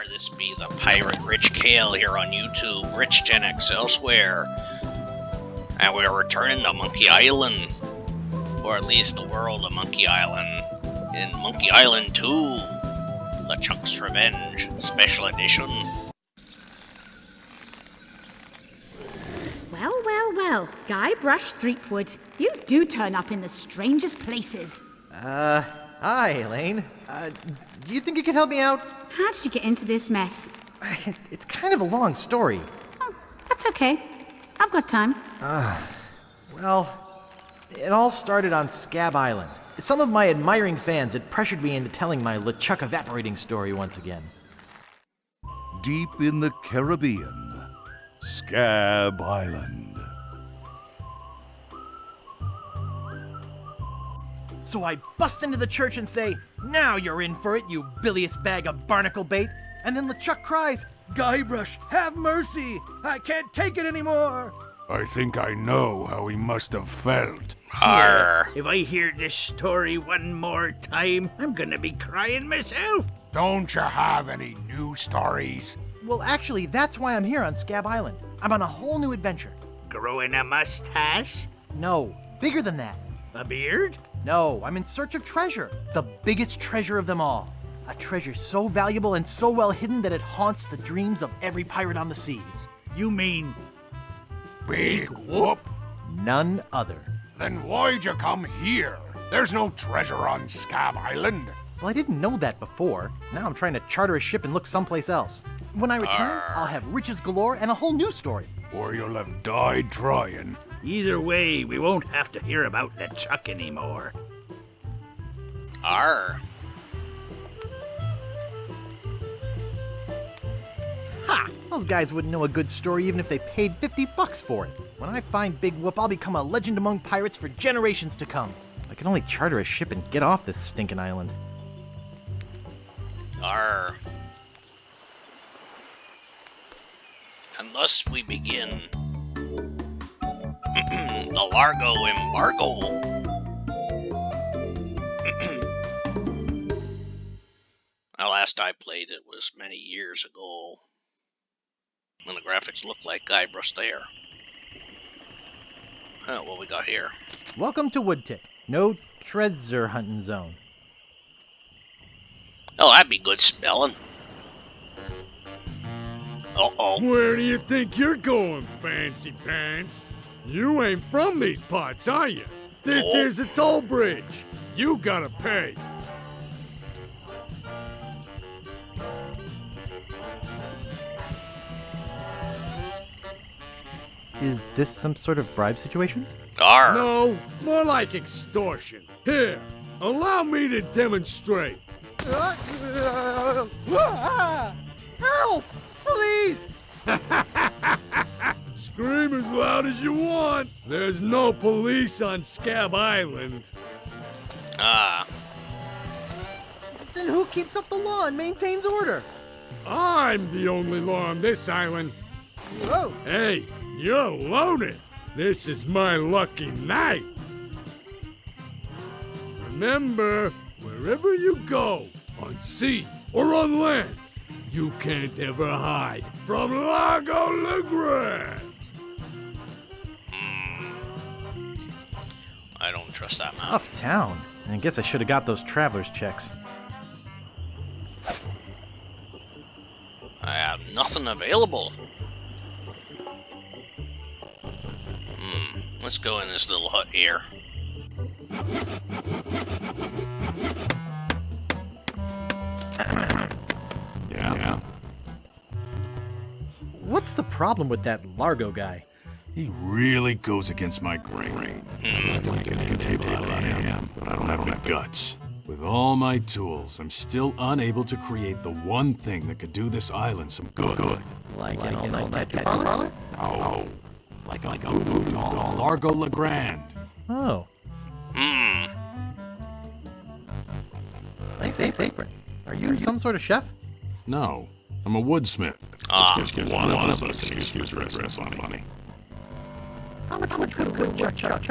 This be the pirate Rich Kale here on YouTube, Rich Gen X elsewhere. And we're returning to Monkey Island. Or at least the world of Monkey Island. In Monkey Island 2, Lechucks Revenge, Special Edition. Well, Guybrush Threepwood, you do turn up in the strangest places. Hi, Elaine. Do you think you could help me out? How did you get into this mess? It's kind of a long story. Oh, that's okay. I've got time. Well, it all started on Scabb Island. Some of my admiring fans had pressured me into telling my LeChuck evaporating story once again. Deep in the Caribbean, Scabb Island. So I bust into the church and say, "Now you're in for it, you bilious bag of barnacle bait." And then LeChuck cries, "Guybrush, have mercy! I can't take it anymore!" I think I know how he must have felt. Arr. If I hear this story one more time, I'm gonna be crying myself. Don't you have any new stories? Well, actually, that's why I'm here on Scabb Island. I'm on a whole new adventure. Growing a mustache? No, bigger than that. A beard? No, I'm in search of treasure. The biggest treasure of them all. A treasure so valuable and so well hidden that it haunts the dreams of every pirate on the seas. You mean Big whoop? None other. Then why'd you come here? There's no treasure on Scabb Island. Well, I didn't know that before. Now I'm trying to charter a ship and look someplace else. When I return, I'll have riches galore and a whole new story. Or you'll have died trying. either way, we won't have to hear about LeChuck anymore. Arr. Ha! Those guys wouldn't know a good story even if they paid $50 for it. When I find Big Whoop, I'll become a legend among pirates for generations to come. I can only charter a ship and get off this stinking island. Arr. And thus we begin the Largo Embargo. The last I played it was many years ago, when the graphics looked like Guybrush there. Oh, what we got here? Welcome to Woodtick. No treasure hunting zone. Oh, that'd be good spelling. Uh-oh. Where do you think you're going, Fancy Pants? You ain't from these parts, are you? This Oh. is a toll bridge. You gotta pay. Is this some sort of bribe situation? Arr. No, more like extortion. Here, allow me to demonstrate. Help! Please! Scream as loud as you want. There's no police on Scabb Island. Ah. Then who keeps up the law and maintains order? I'm the only law on this island. Whoa! Hey, you're loaded. This is my lucky night. Remember, wherever you go, on sea or on land, you can't ever hide from Lago LeGrand. I don't trust that map. Tough town. I guess I should have got those traveler's checks. I have nothing available. Let's go in this little hut here. Yeah. What's the problem with that Largo guy? He really goes against my grain. I don't get a table out of him, but I don't have the guts. With all my tools, I'm still unable to create the one thing that could do this island some good. Like an all-night tattoo parlor? No. Like a voodoo doll, Largo LeGrand. Oh. Nice apron. Are you some sort of chef? No, I'm a woodsmith. Ah. Which gives one of us an excuse for dress funny. How much wood could Woodchuck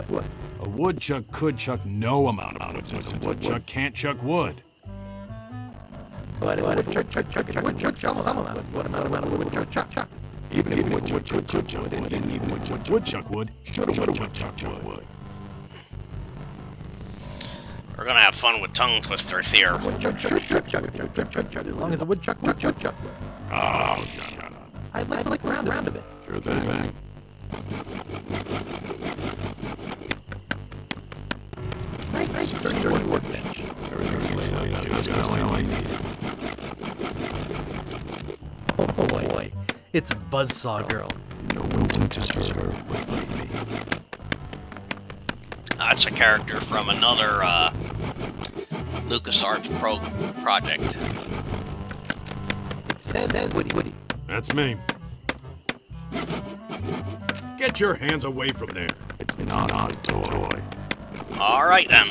wood? A woodchuck could chuck no amount of wood, since a woodchuck can't chuck wood. Even if Woodchuck would, Woodchuck would. We're gonna have fun with tongue twisters here. As long as the woodchuck. Oh, shut up. I'd like a round of it. Sure thing. Nice sturdy workbench. Everything's laid out just how I need it. Oh boy. It's Buzzsaw Girl. No one can touch her but me. That's a character from another LucasArts project. It says Woody. That's me. Get your hands away from there. It's not a toy. Alright then.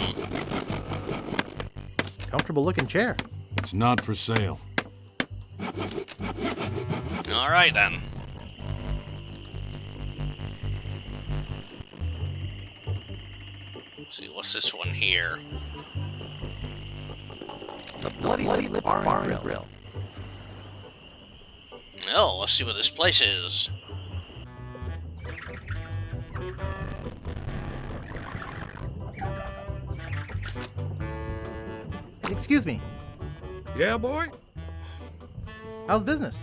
Comfortable looking chair. It's not for sale. Alright then. Let's see, what's this one here? The bloody lip bar and grill. Oh, let's see what this place is. Excuse me. Yeah, boy? How's business?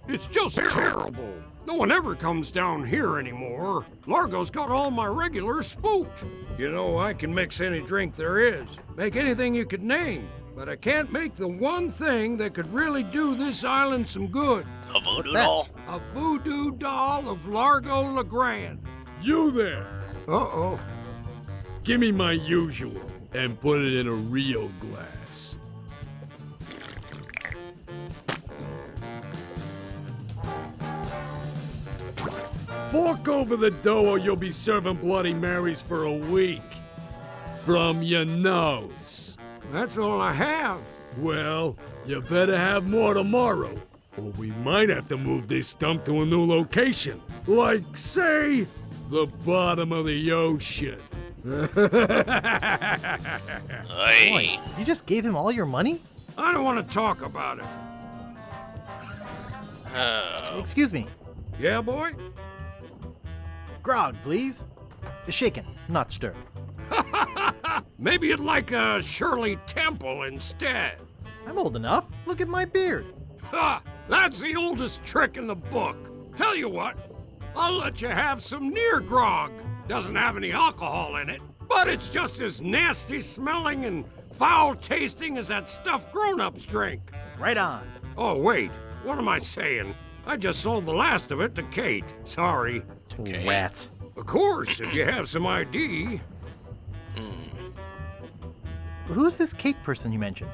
It's just terrible. No one ever comes down here anymore. Largo's got all my regulars spooked. You know, I can mix any drink there is, make anything you could name, but I can't make the one thing that could really do this island some good. A voodoo that? doll? A voodoo doll of Largo LeGrand. You there! Uh-oh. Give me my usual and put it in a real glass. Fork over the dough or you'll be serving Bloody Marys for a week. From your nose. That's all I have. Well, you better have more tomorrow, or we might have to move this stump to a new location. Like, say, the bottom of the ocean. Hey. Boy, you just gave him all your money? I don't want to talk about it. Oh. Excuse me. Yeah, boy? Grog, please. Shaken, not stirred. Maybe you'd like a Shirley Temple instead. I'm old enough. Look at my beard. Ha! That's the oldest trick in the book. Tell you what, I'll let you have some near grog. Doesn't have any alcohol in it, but it's just as nasty smelling and foul tasting as that stuff grown-ups drink. Right on. Oh, wait, what am I saying? I just sold the last of it to Kate. Sorry. Okay. Rats. Of course, if you have some ID. Who's this Kate person you mentioned?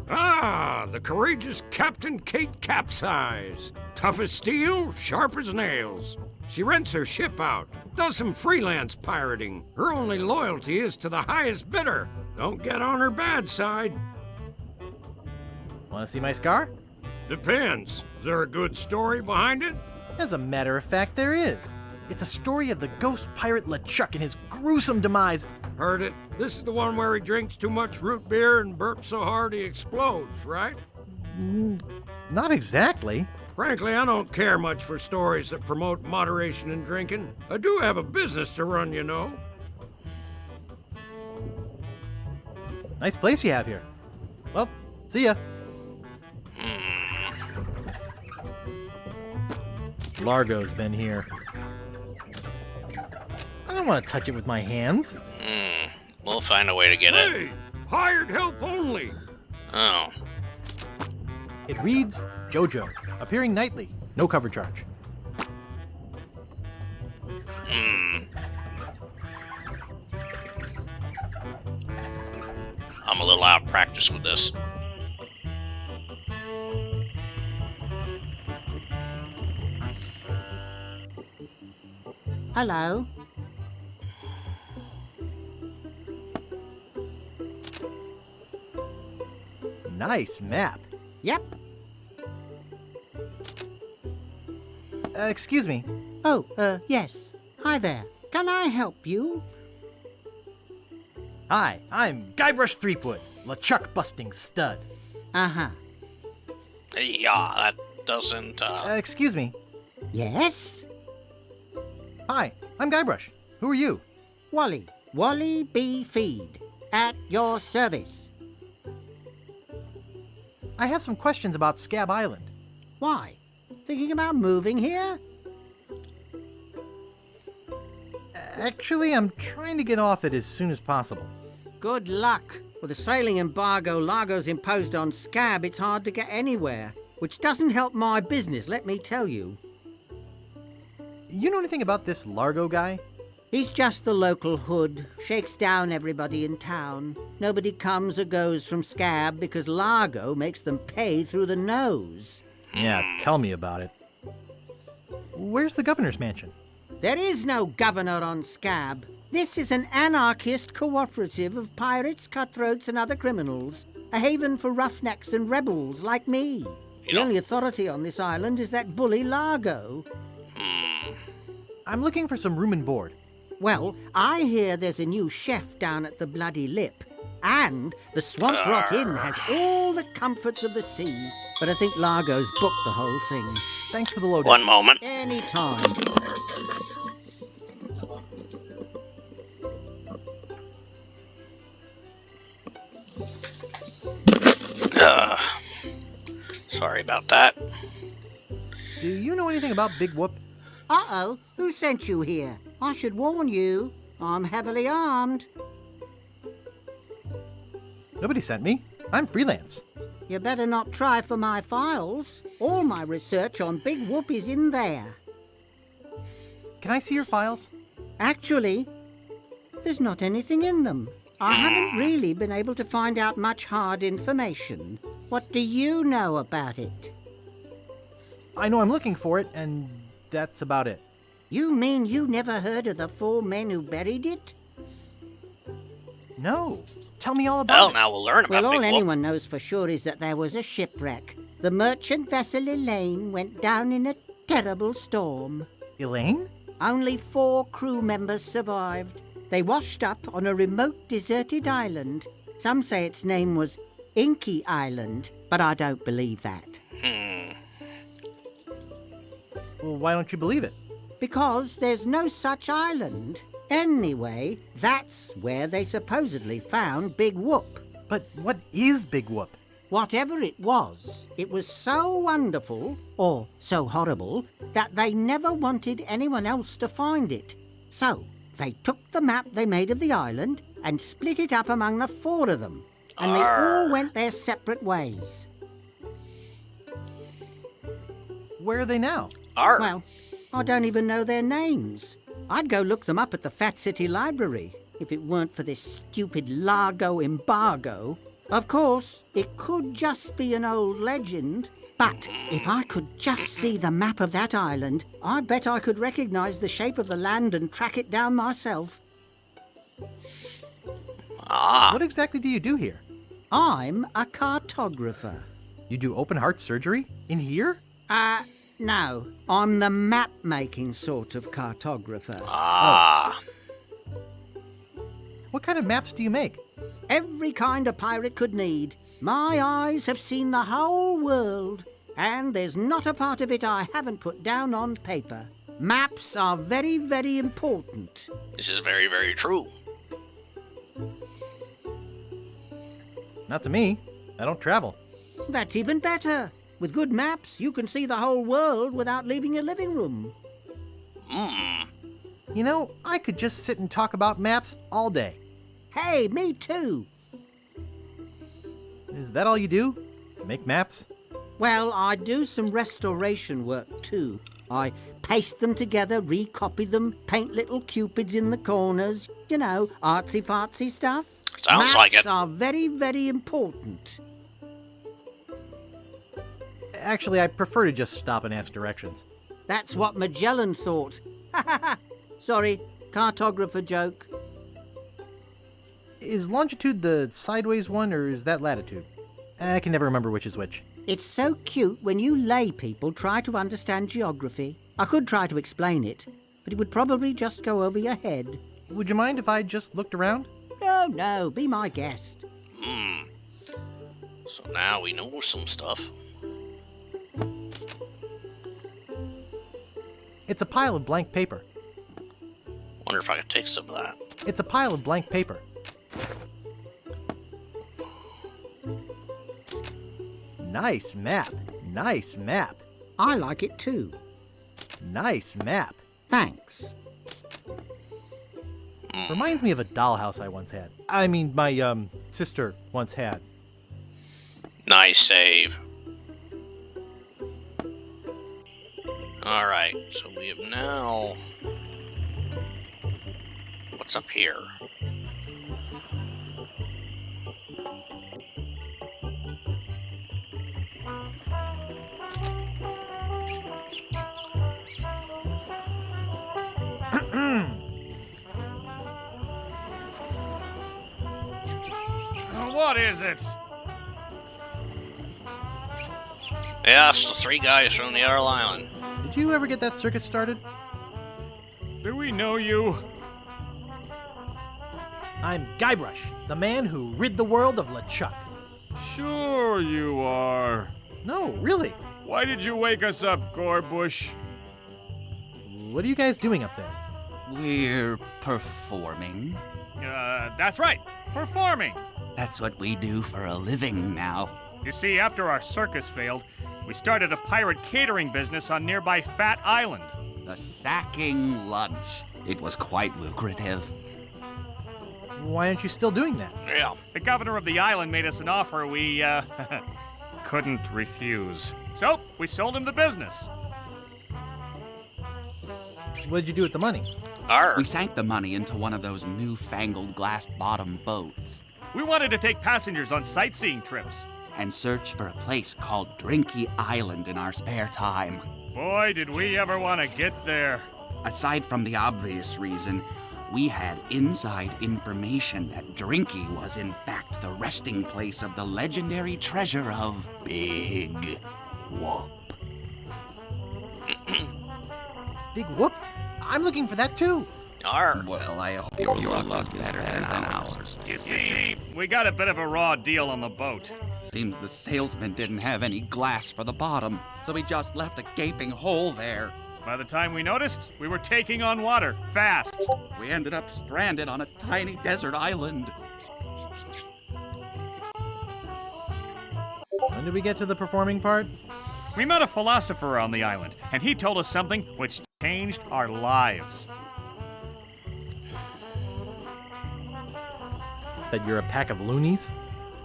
Ah, the courageous Captain Kate Capsize. Tough as steel, sharp as nails. She rents her ship out, does some freelance pirating. Her only loyalty is to the highest bidder. Don't get on her bad side. Want to see my scar? Depends. Is there a good story behind it? As a matter of fact, there is. It's a story of the ghost pirate LeChuck and his gruesome demise. Heard it. This is the one where he drinks too much root beer and burps so hard he explodes, right? Not exactly. Frankly, I don't care much for stories that promote moderation in drinking. I do have a business to run, you know. Nice place you have here. Well, see ya. Largo's been here. I don't want to touch it with my hands. We'll find a way to get it. Hey, hired help only. Oh. It reads JoJo, appearing nightly, no cover charge. I'm a little out of practice with this. Hello. Nice map. Yep. Excuse me. Oh, yes. Hi there. Can I help you? Hi, I'm Guybrush Threepwood, LeChuck busting stud. Uh-huh. Yeah, that doesn't, Excuse me. Yes? Hi, I'm Guybrush. Who are you? Wally. Wally B. Feed. At your service. I have some questions about Scabb Island. Why? Thinking about moving here? Actually, I'm trying to get off it as soon as possible. Good luck. With the sailing embargo Largo's imposed on Scabb, it's hard to get anywhere. Which doesn't help my business, let me tell you. You know anything about this Largo guy? He's just the local hood, shakes down everybody in town. Nobody comes or goes from Scabb because Largo makes them pay through the nose. Yeah, tell me about it. Where's the governor's mansion? There is no governor on Scabb. This is an anarchist cooperative of pirates, cutthroats, and other criminals. A haven for roughnecks and rebels like me. The only authority on this island is that bully Largo. I'm looking for some room and board. Well, I hear there's a new chef down at the Bloody Lip. And the Swamp Rot Inn has all the comforts of the sea. But I think Largo's booked the whole thing. Thanks for the lowdown. one moment. Anytime. Sorry about that. Do you know anything about Big Whoop? Uh-oh, who sent you here? I should warn you, I'm heavily armed. Nobody sent me. I'm freelance. You better not try for my files. All my research on Big Whoop is in there. Can I see your files? Actually, there's not anything in them. I haven't really been able to find out much hard information. What do you know about it? I know I'm looking for it, and that's about it. You mean you never heard of the 4 men who buried it? No. Tell me all about Well, it. now we'll learn about Well, all Big Whoop. anyone knows for sure is that there was a shipwreck. The merchant vessel Elaine went down in a terrible storm. Elaine? Only 4 crew members survived. They washed up on a remote, deserted island. Some say its name was Inky Island, but I don't believe that. Well, why don't you believe it? Because there's no such island. Anyway, that's where they supposedly found Big Whoop. But what is Big Whoop? Whatever it was so wonderful, or so horrible, that they never wanted anyone else to find it. So, they took the map they made of the island and split it up among the 4 of them. And they all went their separate ways. Where are they now? Well, I don't even know their names. I'd go look them up at the Fat City Library if it weren't for this stupid Largo embargo. Of course, it could just be an old legend, but if I could just see the map of that island, I bet I could recognize the shape of the land and track it down myself. What exactly do you do here? I'm a cartographer. You do open heart surgery? In here? No. I'm the map-making sort of cartographer. What kind of maps do you make? Every kind a pirate could need. My eyes have seen the whole world, and there's not a part of it I haven't put down on paper. Maps are very, very important. This is very, very true. Not to me. I don't travel. That's even better. With good maps, you can see the whole world without leaving your living room. You know, I could just sit and talk about maps all day. Hey, me too. Is that all you do? Make maps? Well, I do some restoration work too. I paste them together, recopy them, paint little cupids in the corners. You know, artsy-fartsy stuff. Sounds like it. Maps are very, very important. Actually, I prefer to just stop and ask directions. That's what Magellan thought. Sorry, cartographer joke. Is longitude the sideways one, or is that latitude? I can never remember which is which. It's so cute when you lay people try to understand geography. I could try to explain it, but it would probably just go over your head. Would you mind if I just looked around? No, be my guest. So now we know some stuff. It's a pile of blank paper. Wonder if I could take some of that. It's a pile of blank paper. Nice map. Nice map. I like it too. Nice map. Thanks. Reminds me of a dollhouse I once had. I mean, my, sister once had. Nice save. Alright, so we have now... What's up here? What is it? Yeah, it's the three guys from the other island. Did you ever get that circus started? Do we know you? I'm Guybrush, the man who rid the world of LeChuck. Sure you are. No, really. Why did you wake us up, Gorbush? What are you guys doing up there? We're performing. That's right. Performing. That's what we do for a living now. You see, after our circus failed, we started a pirate catering business on nearby Fat Island. The sacking lunch. It was quite lucrative. Why aren't you still doing that? Yeah. The governor of the island made us an offer we, couldn't refuse. So, we sold him the business. What did you do with the money? Arr. We sank the money into one of those newfangled glass-bottom boats We wanted to take passengers on sightseeing trips. and search for a place called Drinky Island in our spare time. Boy, did we ever want to get there. Aside from the obvious reason, we had inside information that Drinky was in fact the resting place of the legendary treasure of Big Whoop. Big whoop? I'm looking for that too. Arr. Well, I hope your luck's better than ours. You see, we got a bit of a raw deal on the boat. Seems the salesman didn't have any glass for the bottom, so he just left a gaping hole there. By the time we noticed, we were taking on water, fast. We ended up stranded on a tiny desert island. When did we get to the performing part? We met a philosopher on the island, and he told us something which changed our lives. That you're a pack of loonies?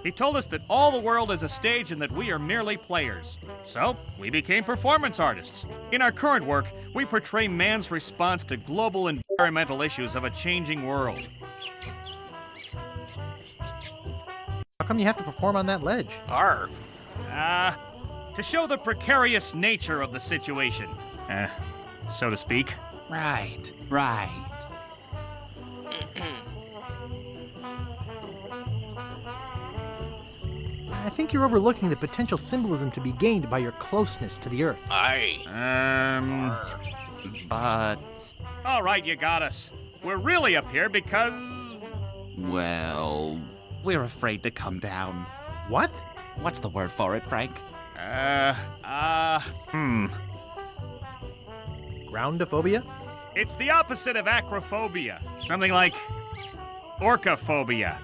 He told us that all the world is a stage and that we are merely players. So, we became performance artists. In our current work, we portray man's response to global environmental issues of a changing world. How come you have to perform on that ledge? Arr. To show the precarious nature of the situation. So to speak. Right. I think you're overlooking the potential symbolism to be gained by your closeness to the Earth. Aye. Arr. But, All right, you got us. We're really up here because... well, we're afraid to come down. What? What's the word for it, Frank? Groundophobia? It's the opposite of acrophobia. Something like orcaphobia.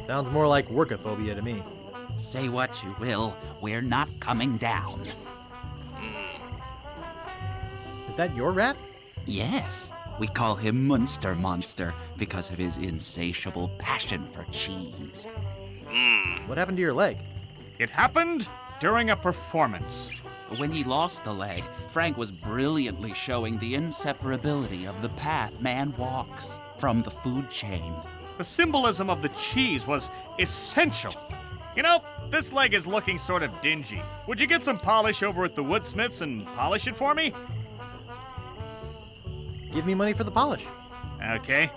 Sounds more like workophobia to me. Say what you will, we're not coming down. Is that your rat? Yes, we call him Munster Monster because of his insatiable passion for cheese. What happened to your leg? It happened during a performance. When he lost the leg, Frank was brilliantly showing the inseparability of the path man walks from the food chain. The symbolism of the cheese was essential. You know, this leg is looking sort of dingy. Would you get some polish over at the woodsmiths and polish it for me? Give me money for the polish. Okay.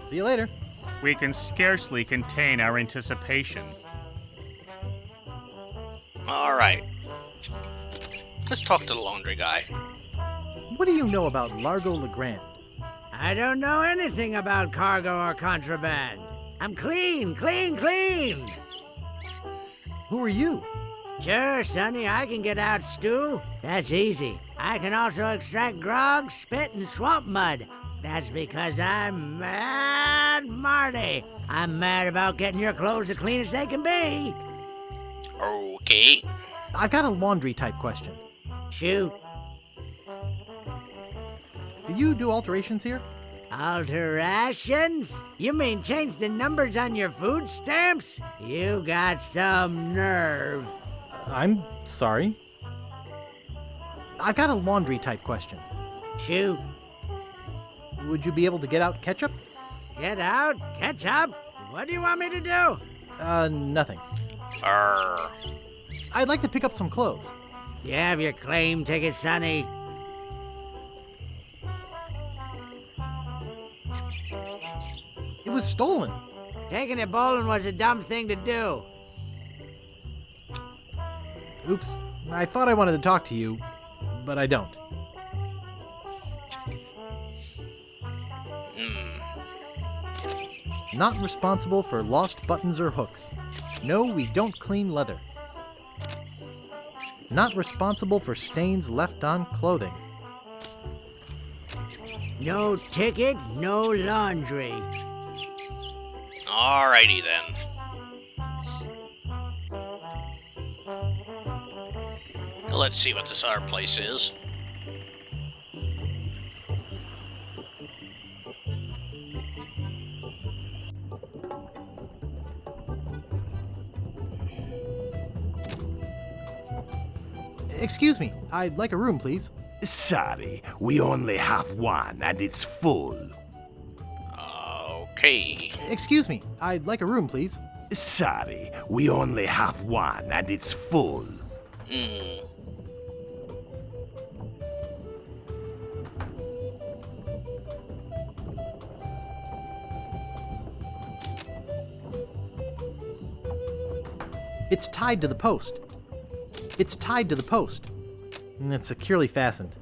See you later. We can scarcely contain our anticipation. All right. Let's talk to the laundry guy. What do you know about Largo Legrand? I don't know anything about cargo or contraband. I'm clean. Who are you? Sure, Sonny, I can get out stew. That's easy. I can also extract grog, spit, and swamp mud. That's because I'm Mad Marty. I'm mad about getting your clothes as clean as they can be. Okay. I got a laundry type question. Shoot. Do you do alterations here? Alterations? You mean change the numbers on your food stamps? You got some nerve. I'm sorry. I got a laundry type question. Shoot. Would you be able to get out ketchup? Get out? Ketchup? What do you want me to do? Nothing. Arr. I'd like to pick up some clothes. You have your claim ticket, Sonny. It was stolen. Taking it bowling was a dumb thing to do. Oops. I thought I wanted to talk to you, but I don't. Not responsible for lost buttons or hooks. No, we don't clean leather. Not responsible for stains left on clothing. No ticket, no laundry. Alrighty then. Let's see what this other place is. Excuse me, I'd like a room, please. Sorry, we only have one and it's full. Okay. Excuse me, I'd like a room, please. Sorry, we only have one and it's full. It's tied to the post. It's tied to the post. And it's securely fastened.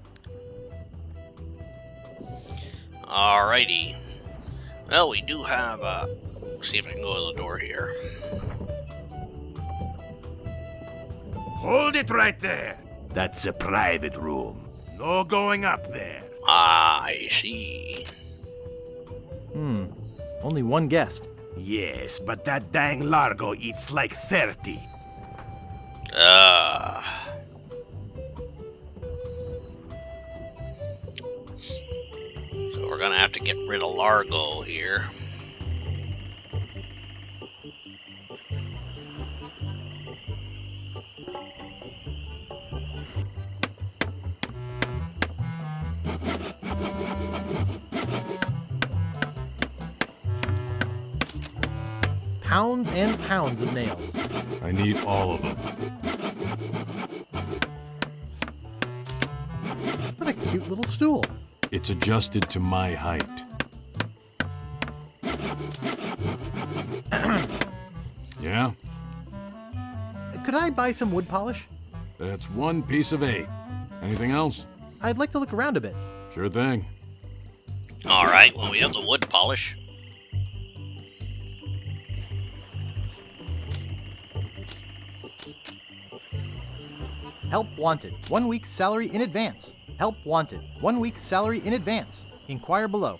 Alrighty. Well, we do have, see if I can go to the door here. Hold it right there. That's a private room. No going up there. Ah, I see. Only one guest. Yes, but that dang Largo eats like 30. So we're gonna have to get rid of Largo here. Pounds and pounds of nails. I need all of them. What a cute little stool. It's adjusted to my height. Yeah? Could I buy some wood polish? That's 1 piece of 8. Anything else? I'd like to look around a bit. Sure thing. Alright, well, we have the wood polish. Help wanted. 1 week's salary in advance. Help wanted. 1 week's salary in advance. Inquire below.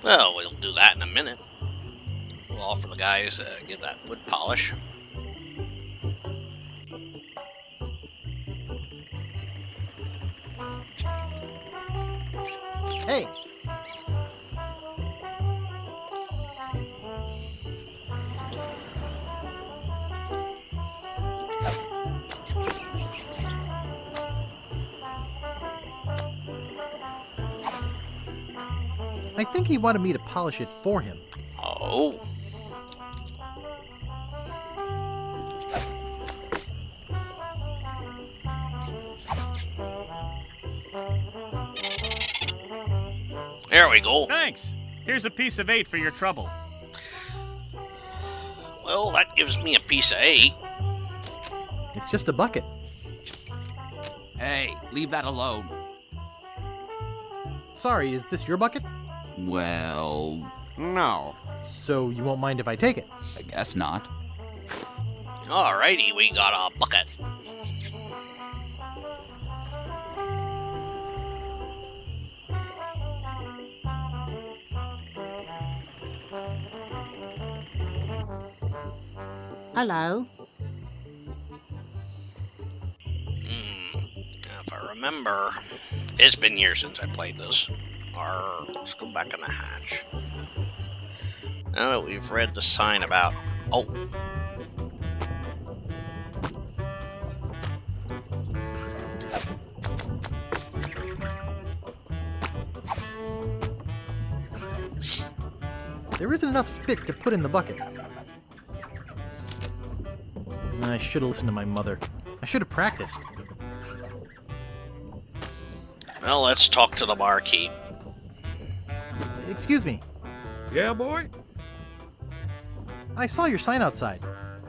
Well, we'll do that in a minute. We'll offer the guys to give that wood polish. Hey! I think he wanted me to polish it for him. Oh. There we go. Thanks. Here's a piece of 8 for your trouble. Well, that gives me a piece of 8. It's just a bucket. Hey, leave that alone. Sorry, is this your bucket? Well, no. So you won't mind if I take it? I guess not. Alrighty, we got a bucket. Hello. If I remember, it's been years since I played this. Let's go back in the hatch. Now that we've read the sign about... Oh. There isn't enough spit to put in the bucket. I should have listened to my mother. I should have practiced. Well, let's talk to the barkeep. Excuse me. Yeah, boy? I saw your sign outside.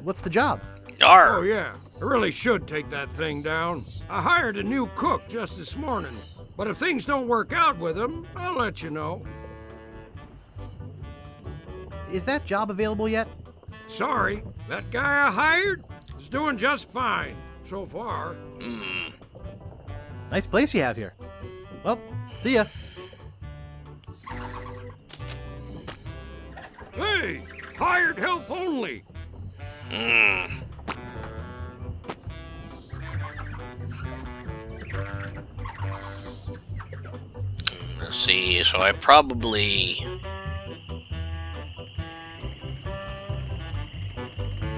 What's the job? Oh, yeah. I really should take that thing down. I hired a new cook just this morning. But if things don't work out with him, I'll let you know. Is that job available yet? Sorry, that guy I hired is doing just fine so far. Nice place you have here. Well, see ya. Hey, hired help only. Let's see, so I probably...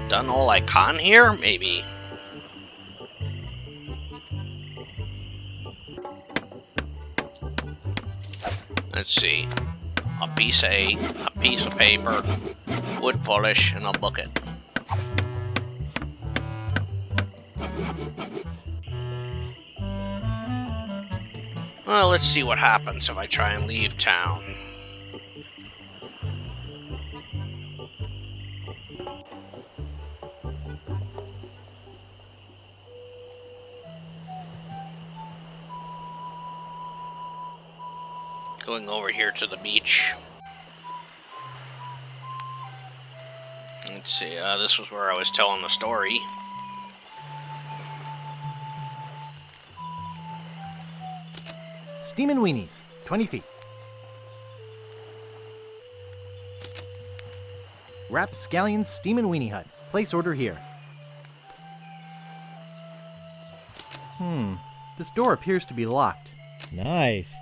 done all I can here, maybe. Let's see. A piece of paper, wood polish, and a bucket. Well, let's see what happens if I try and leave town. Going over here to the beach. Let's see, this was where I was telling the story. Steamin' Weenies, 20 feet. Rapscallion Steamin' Weenie Hut. Place order here. This door appears to be locked. Nice.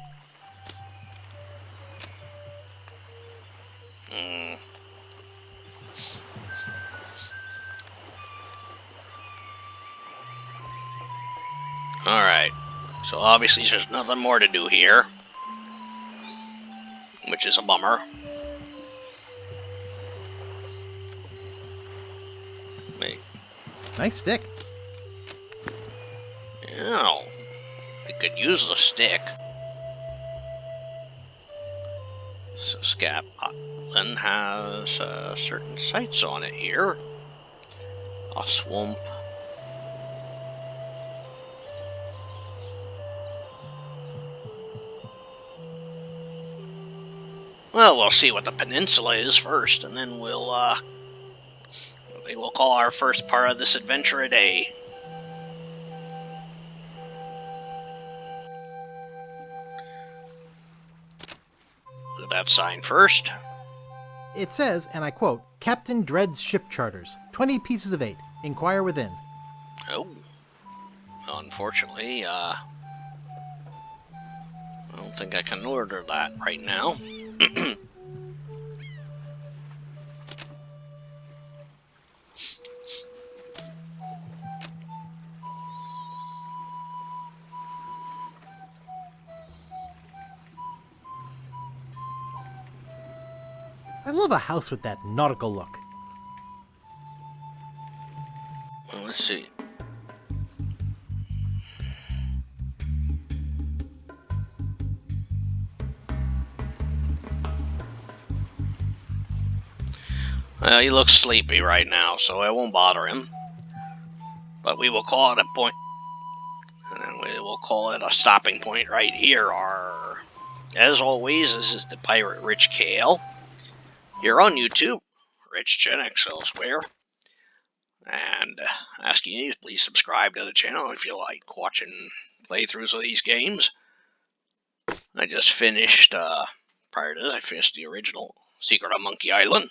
Alright, so obviously there's nothing more to do here, which is a bummer. Wait. Nice stick. Yeah, we could use the stick. So Scabb Island has certain sites on it here. A swamp. Well, we'll see what the peninsula is first, and then we'll call our first part of this adventure a day. Look at that sign first. It says, and I quote, Captain Dread's Ship Charters, 20 pieces of 8. Inquire within. Oh. Unfortunately, I don't think I can order that right now. I love a house with that nautical look. Well, let's see. Well, he looks sleepy right now, so I won't bother him. But we will call it a point, and then we will call it a stopping point right here. As always, this is the Pirate Rich KL. Here on YouTube, Rich Gen X elsewhere. And asking you, please subscribe to the channel if you like watching playthroughs of these games. I just finished, prior to this, I finished the original Secret of Monkey Island.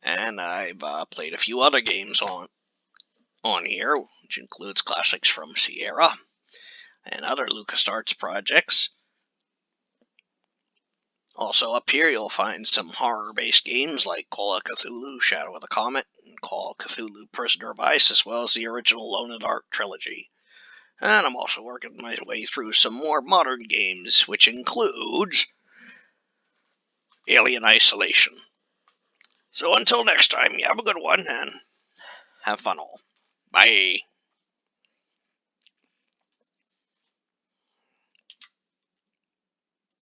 And I've played a few other games on here, which includes classics from Sierra and other LucasArts projects. Also up here you'll find some horror-based games like Call of Cthulhu, Shadow of the Comet, and Call of Cthulhu Prisoner of Ice, as well as the original Alone in the Dark trilogy. And I'm also working my way through some more modern games, which includes Alien Isolation. So until next time, you have a good one, and have fun all. Bye.